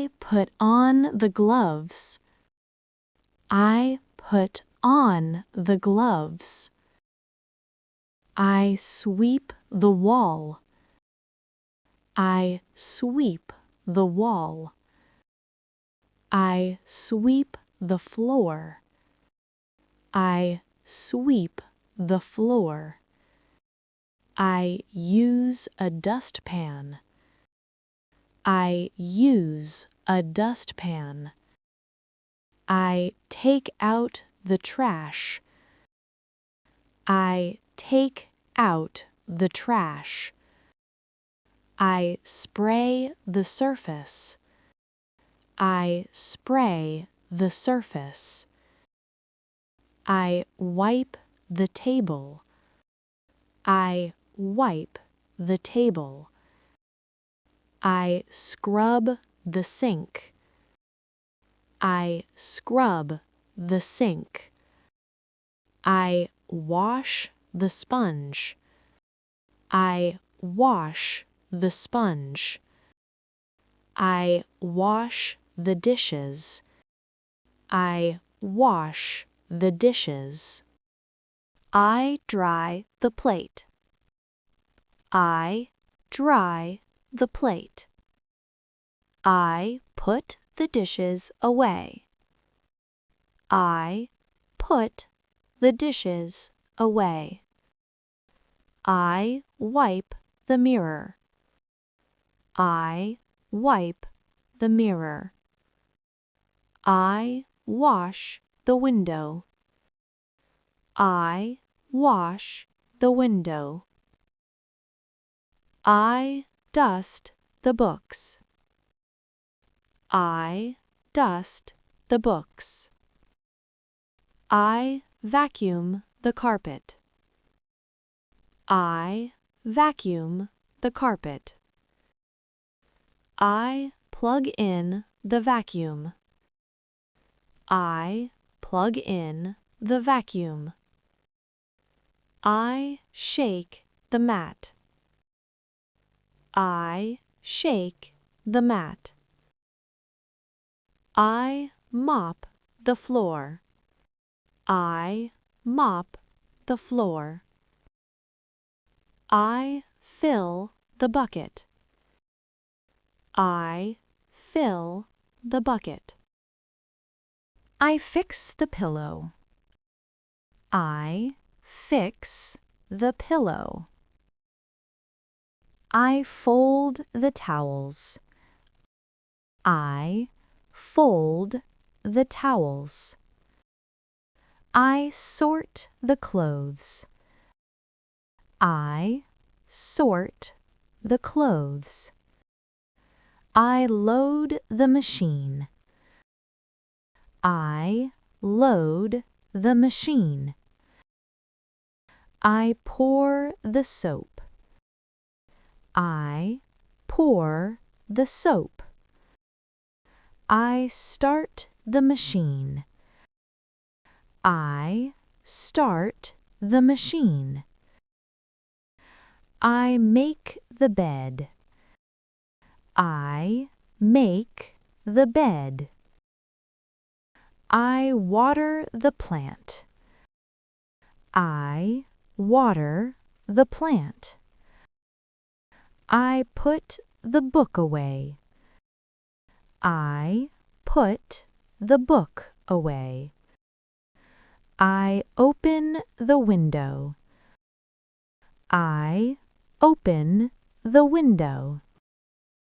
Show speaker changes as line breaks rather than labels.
I put on the gloves. I put on the gloves. I sweep the wall. I sweep the wall. I sweep the floor. I sweep the floor. I use a dustpan. I use a dustpan. I take out the trash. I take out the trash. I spray the surface. I spray the surface. I wipe the table. I wipe the table. I scrub the sink. I scrub the sink. I wash the sponge. I wash the sponge. I wash the dishes. I wash the dishes. I dry the plate. I dry the plate. I put the dishes away. I put the dishes away. I wipe the mirror. I wipe the mirror. I wash the window. I wash the window. I dust the books. I dust the books. I vacuum the carpet. I vacuum the carpet. I plug in the vacuum. I plug in the vacuum. I shake the mat. I shake the mat. I mop the floor. I mop the floor. I fill the bucket. I fill the bucket. I fix the pillow. I fix the pillow. I fold the towels. I fold the towels. I sort the clothes. I sort the clothes. I load the machine. I load the machine. I pour the soap. I pour the soap. I start the machine. I start the machine. I make the bed. I make the bed. I water the plant. I water the plant. I put the book away. I put the book away. I open the window. I open the window.